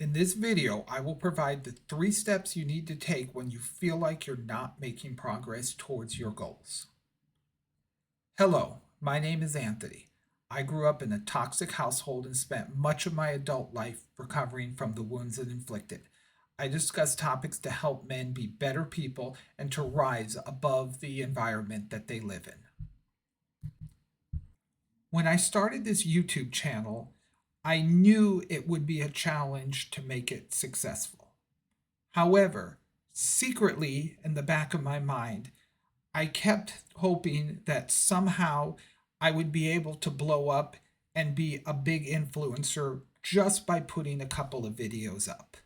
In this video, I will provide the 3 steps you need to take when you feel like you're not making progress towards your goals. Hello, my name is Anthony. I grew up in a toxic household and spent much of my adult life recovering from the wounds it inflicted. I discuss topics to help men be better people and to rise above the environment that they live in. When I started this YouTube channel, I knew it would be a challenge to make it successful. However, secretly in the back of my mind, I kept hoping that somehow I would be able to blow up and be a big influencer just by putting a couple of videos up.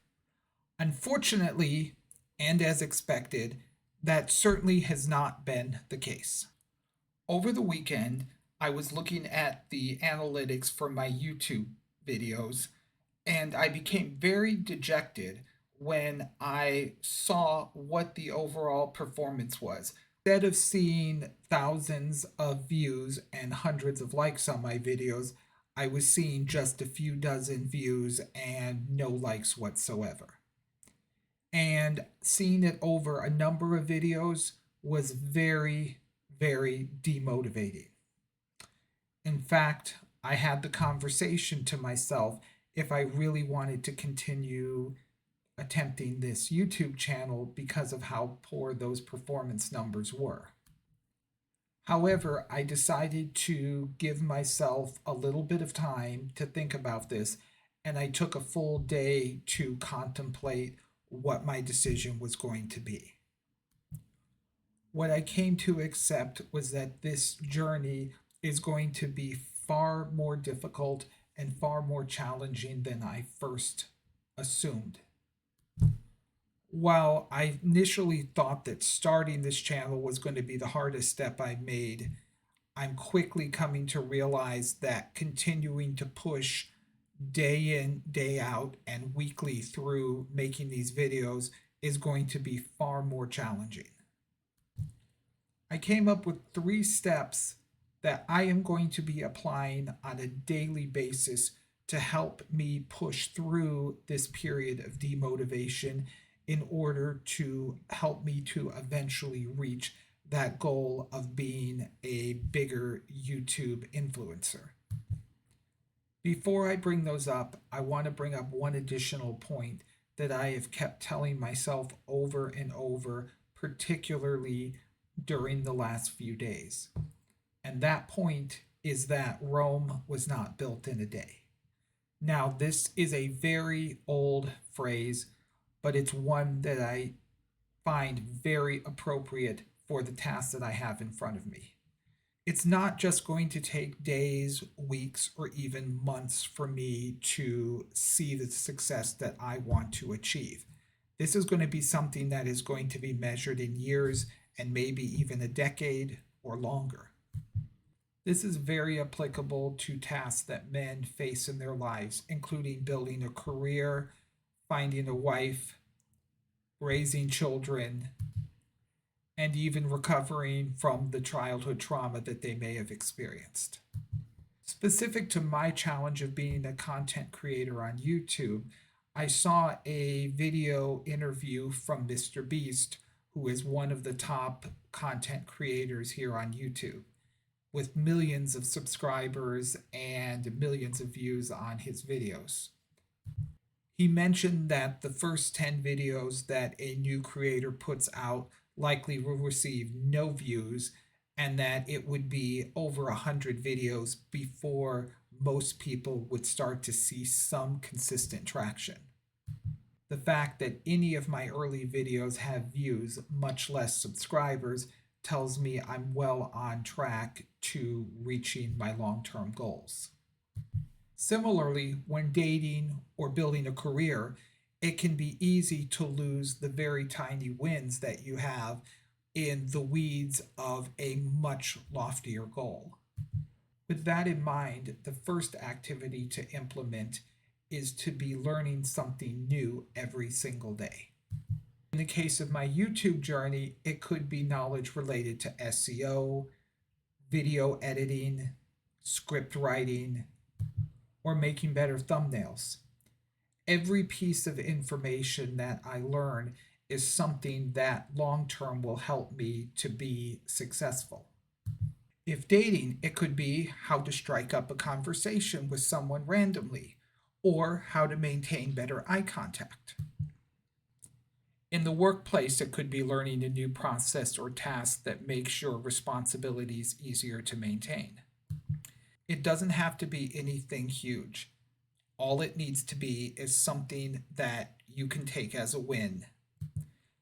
Unfortunately, and as expected, that certainly has not been the case. Over the weekend, I was looking at the analytics for my YouTube videos, and I became very dejected when I saw what the overall performance was. Instead of seeing thousands of views and hundreds of likes on my videos, I was seeing just a few dozen views and no likes whatsoever. And seeing it over a number of videos was very, very demotivating. In fact, I had the conversation to myself if I really wanted to continue attempting this YouTube channel because of how poor those performance numbers were. However, I decided to give myself a little bit of time to think about this, and I took a full day to contemplate what my decision was going to be. What I came to accept was that this journey is going to be far more difficult and far more challenging than I first assumed. While I initially thought that starting this channel was going to be the hardest step I made, I'm quickly coming to realize that continuing to push day in, day out, and weekly through making these videos is going to be far more challenging. I came up with 3 steps that I am going to be applying on a daily basis to help me push through this period of demotivation in order to help me to eventually reach that goal of being a bigger YouTube influencer. Before I bring those up, I want to bring up one additional point that I have kept telling myself over and over, particularly during the last few days. And that point is that Rome was not built in a day. Now, this is a very old phrase, but it's one that I find very appropriate for the task that I have in front of me. It's not just going to take days, weeks, or even months for me to see the success that I want to achieve. This is going to be something that is going to be measured in years and maybe even a decade or longer. This is very applicable to tasks that men face in their lives, including building a career, finding a wife, raising children, and even recovering from the childhood trauma that they may have experienced. Specific to my challenge of being a content creator on YouTube, I saw a video interview from Mr. Beast, who is one of the top content creators here on YouTube, with millions of subscribers and millions of views on his videos. He mentioned that the first 10 videos that a new creator puts out likely will receive no views, and that it would be over 100 videos before most people would start to see some consistent traction. The fact that any of my early videos have views, much less subscribers, tells me I'm well on track to reaching my long-term goals. Similarly, when dating or building a career, it can be easy to lose the very tiny wins that you have in the weeds of a much loftier goal. With that in mind, the first activity to implement is to be learning something new every single day. In the case of my YouTube journey, it could be knowledge related to SEO, video editing, script writing, or making better thumbnails. Every piece of information that I learn is something that long term will help me to be successful. If dating, it could be how to strike up a conversation with someone randomly or how to maintain better eye contact. In the workplace, it could be learning a new process or task that makes your responsibilities easier to maintain. It doesn't have to be anything huge. All it needs to be is something that you can take as a win.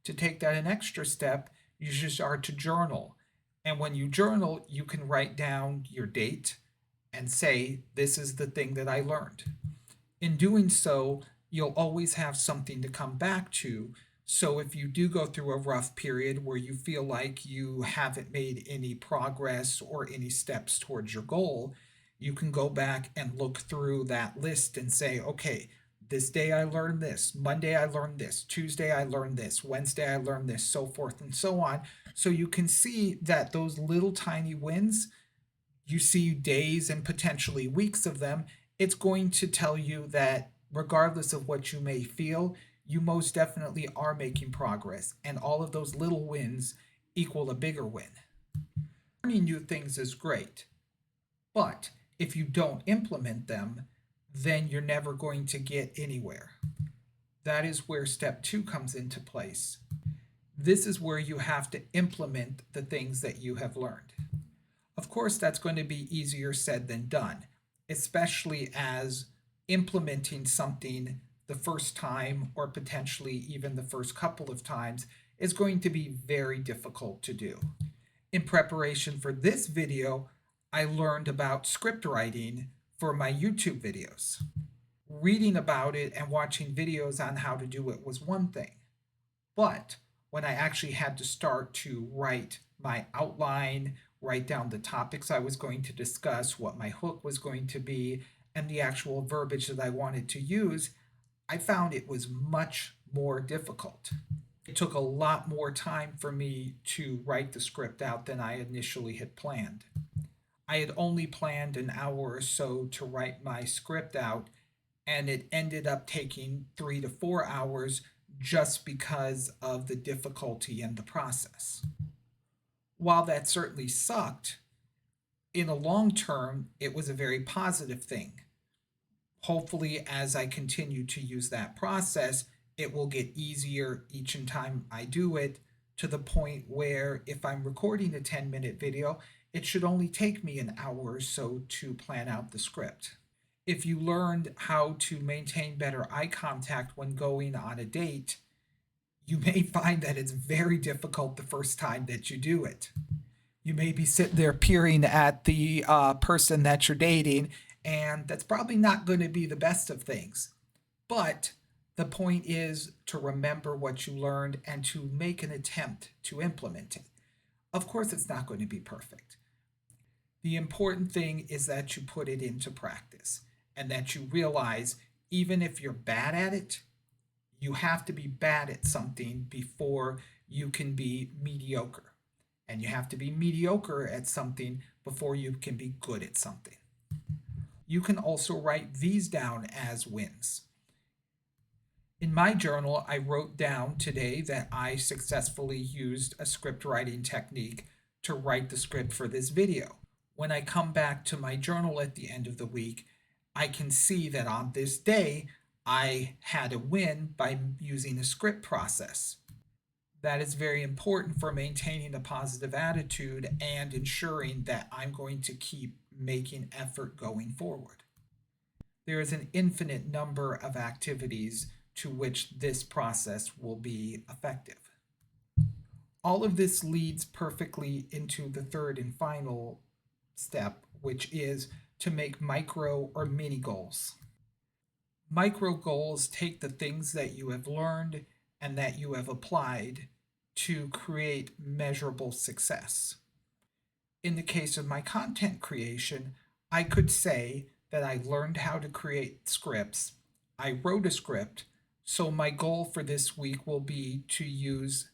To take that an extra step, you should start to journal. And when you journal, you can write down your date and say, this is the thing that I learned. In doing so, you'll always have something to come back to. So if you do go through a rough period where you feel like you haven't made any progress or any steps towards your goal, you can go back and look through that list and say, okay, this day I learned this, Monday I learned this, Tuesday I learned this, Wednesday I learned this, so forth and so on. So you can see that those little tiny wins, you see days and potentially weeks of them, it's going to tell you that regardless of what you may feel, you most definitely are making progress, and all of those little wins equal a bigger win. Learning new things is great, but if you don't implement them, then you're never going to get anywhere. That is where step 2 comes into place. This is where you have to implement the things that you have learned. Of course, that's going to be easier said than done, especially as implementing something the first time or potentially even the first couple of times is going to be very difficult to do. In preparation for this video, I learned about script writing for my YouTube videos. Reading about it and watching videos on how to do it was one thing, but when I actually had to start to write my outline, write down the topics I was going to discuss, what my hook was going to be, and the actual verbiage that I wanted to use, I found it was much more difficult. It took a lot more time for me to write the script out than I initially had planned. I had only planned an hour or so to write my script out, and it ended up taking 3 to 4 hours just because of the difficulty in the process. While that certainly sucked, in the long term, it was a very positive thing. Hopefully, as I continue to use that process, it will get easier each and time I do it, to the point where if I'm recording a 10-minute video, it should only take me an hour or so to plan out the script. If you learned how to maintain better eye contact when going on a date, you may find that it's very difficult the first time that you do it. You may be sitting there peering at the person that you're dating, and that's probably not going to be the best of things. But the point is to remember what you learned and to make an attempt to implement it. Of course, it's not going to be perfect. The important thing is that you put it into practice and that you realize even if you're bad at it, you have to be bad at something before you can be mediocre. And you have to be mediocre at something before you can be good at something. You can also write these down as wins. In my journal, I wrote down today that I successfully used a script writing technique to write the script for this video. When I come back to my journal at the end of the week, I can see that on this day, I had a win by using a script process. That is very important for maintaining a positive attitude and ensuring that I'm going to keep making effort going forward. There is an infinite number of activities to which this process will be effective. All of this leads perfectly into the third and final step, which is to make micro or mini goals. Micro goals take the things that you have learned and that you have applied to create measurable success. In the case of my content creation, I could say that I learned how to create scripts. I wrote a script, so my goal for this week will be to use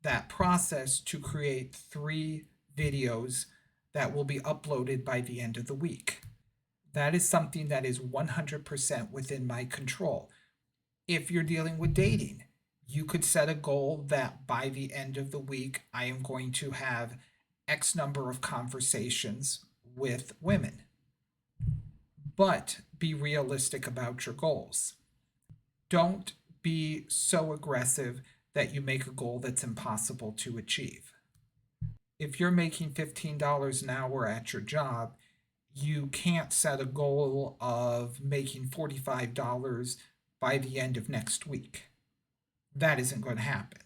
that process to create 3 videos that will be uploaded by the end of the week. That is something that is 100% within my control. If you're dealing with dating, you could set a goal that by the end of the week, I am going to have X number of conversations with women. But be realistic about your goals. Don't be so aggressive that you make a goal that's impossible to achieve. If you're making $15 an hour at your job, you can't set a goal of making $45 by the end of next week. That isn't going to happen.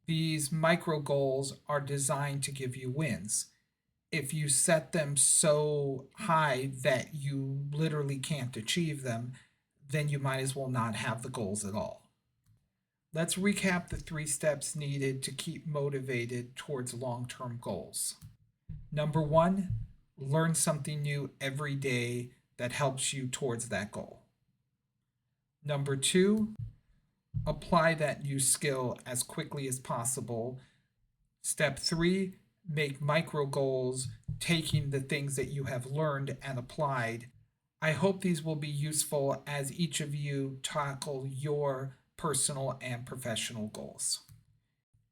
These micro goals are designed to give you wins. If you set them so high that you literally can't achieve them, then you might as well not have the goals at all. Let's recap the 3 steps needed to keep motivated towards long-term goals. Number 1, learn something new every day that helps you towards that goal. Number 2, apply that new skill as quickly as possible. Step 3, make micro goals, taking the things that you have learned and applied. I hope these will be useful as each of you tackle your personal and professional goals.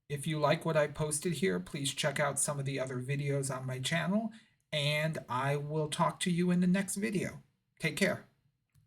If you like what I posted here, please check out some of the other videos on my channel, and I will talk to you in the next video. Take care.